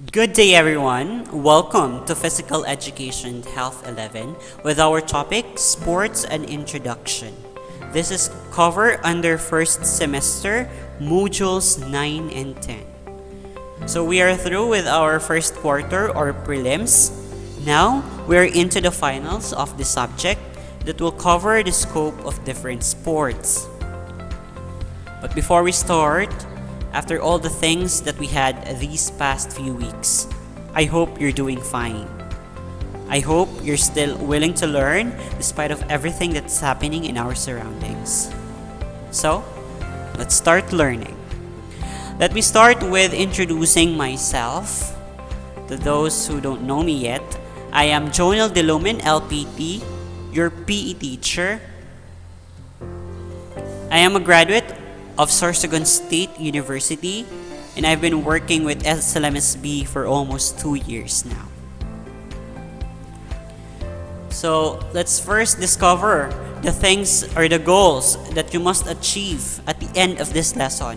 Good day, everyone. Welcome to Physical Education Health 11 with our topic Sports and Introduction. This is covered under first semester modules 9 and 10. So we are through with our first quarter or prelims. Now we're into the finals of the subject that will cover the scope of different sports. But before we start, after all the things that we had these past few weeks, I hope you're doing fine. I hope you're still willing to learn despite of everything that's happening in our surroundings. So, let's start learning. Let me start with introducing myself. To those who don't know me yet, I am Jonel Delumen, LPT, your PE teacher. I am a graduate of Sorsogon State University, and I've been working with SLMSB for almost 2 years now. So let's first discover the things or the goals that you must achieve at the end of this lesson.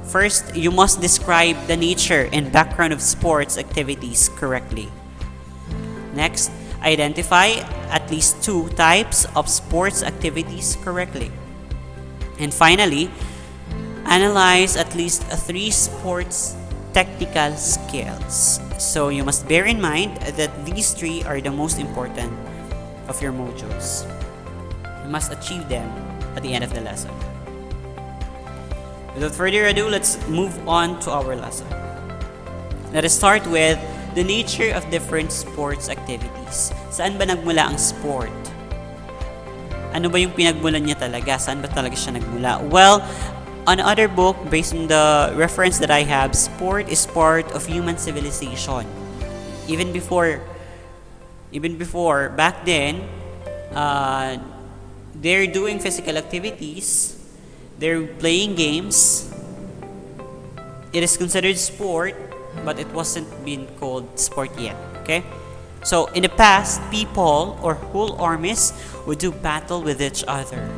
First, you must describe the nature and background of sports activities correctly. Next, identify at least 2 types of sports activities correctly. And finally, analyze at least 3 sports technical skills. So you must bear in mind that these 3 are the most important of your modules. You must achieve them at the end of the lesson. Without further ado, let's move on to our lesson. Let us start with the nature of different sports activities. Saan ba nagmula ang sport? Ano ba yung pinagmulan niya talaga? Saan ba talaga siya nagmula? Well, on other book, based on the reference that I have, sport is part of human civilization. Even before, back then, they're doing physical activities, they're playing games. It is considered sport, but it wasn't being called sport yet, okay? So, in the past, people or whole armies would do battle with each other,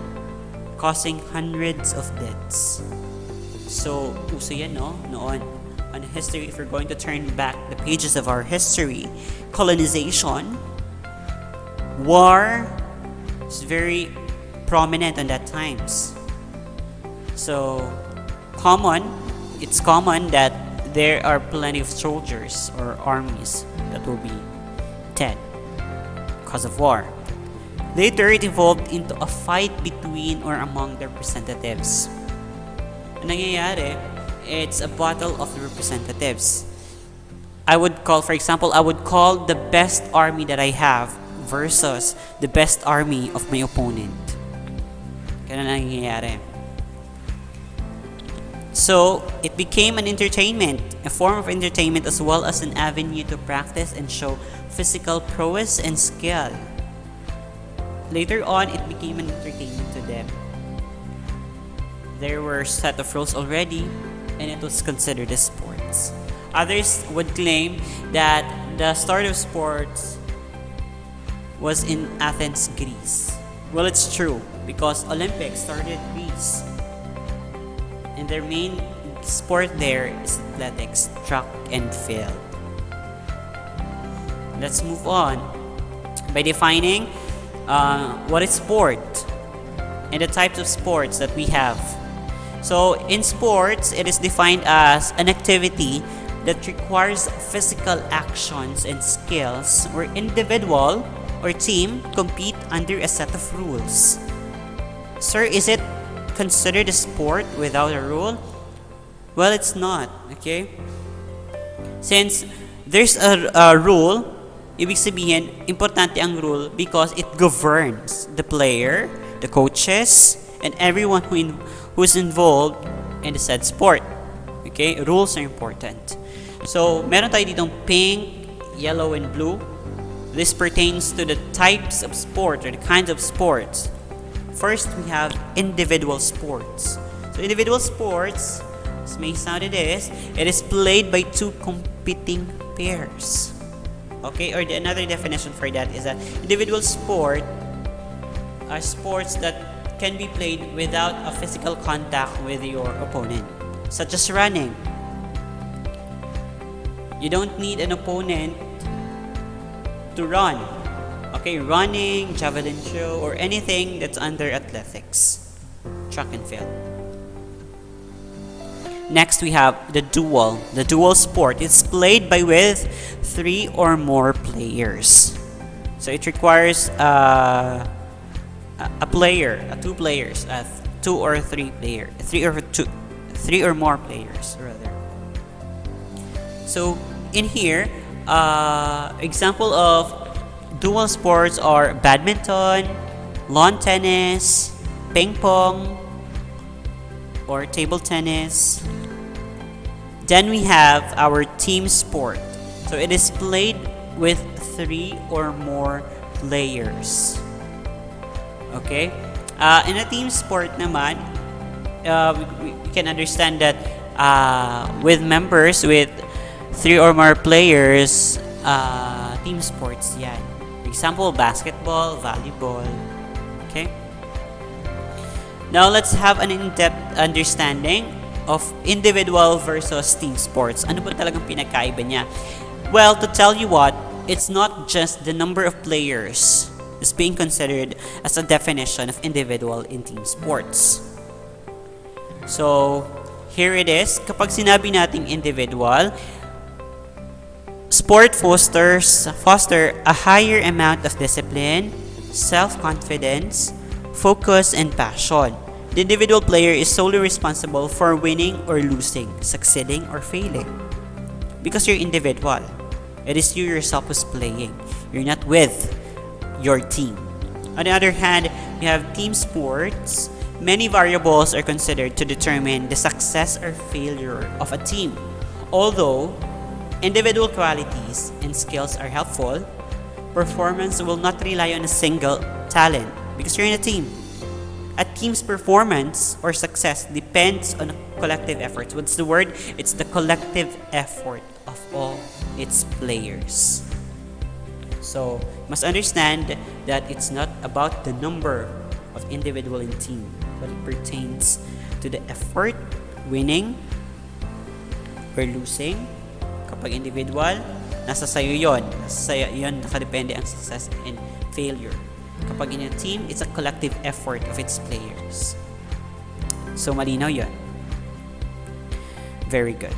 causing hundreds of deaths. So, uso yan, no? Noon. On history, if we're going to turn back the pages of our history, colonization, war is very prominent on that times. So, it's common that there are plenty of soldiers or armies that will be dead because of war. Later, it evolved into a fight between or among the representatives. Ang nangyayari, it's a battle of the representatives. I would call the best army that I have versus the best army of my opponent. Ganun ang nangyayari. So, it became an entertainment, a form of entertainment as well as an avenue to practice and show physical prowess and skill. Later on, it became an entertainment to them. There were a set of rules already, and it was considered as sports. Others would claim that the start of sports was in Athens, Greece. Well, it's true, because Olympics started in Greece. And their main sport there is athletics, track and field. Let's move on by defining what is sport and the types of sports that we have. So in sports, it is defined as an activity that requires physical actions and skills where individual or team compete under a set of rules. Sir, is it considered a sport without a rule? Well, it's not, okay? Since there's a rule, ibig sabihin, importante ang rule because it governs the player, the coaches, and everyone who's involved in the said sport. Okay? Rules are important. So, meron tayo ditong pink, yellow, and blue. This pertains to the types of sport or the kinds of sports. First, we have individual sports. So, individual sports, as may sound it is played by 2 competing pairs. Okay, or another definition for that is that individual sport are sports that can be played without a physical contact with your opponent, such as running, You don't need an opponent to run. Okay, running, javelin throw, or anything that's under athletics, track and field. Next, we have the duel. The duel sport is played with 3 or more players. So it requires a player, 2 players, 2 or 3 players, 3 or more players rather. So in here, example of dual sports are badminton, lawn tennis, ping pong, or table tennis. Then we have our team sport. So it is played with 3 or more players. Okay? In a team sport naman, we can understand that with members with 3 or more players, team sports yan. Example, basketball, volleyball. Okay? Now let's have an in-depth understanding of individual versus team sports. Ano ba talagang pinakaiba niya? Well, to tell you what, it's not just the number of players is being considered as a definition of individual in team sports. So, here it is. Kapag sinabi nating individual, sport foster a higher amount of discipline, self-confidence, focus, and passion. The individual player is solely responsible for winning or losing, succeeding or failing. Because you're individual. It is you yourself who's playing. You're not with your team. On the other hand, you have team sports. Many variables are considered to determine the success or failure of a team. Although individual qualities and skills are helpful, performance will not rely on a single talent because you're in a team. A team's performance or success depends on collective efforts. What's the word? It's the collective effort of all its players. So, you must understand that it's not about the number of individual in team, but it pertains to the effort, winning or losing. Kapag individual, nasa sayo yon. Nasa sayo yon, nakadepende ang success and failure. Kapag in a team, it's a collective effort of its players. So, malinaw yon. Very good.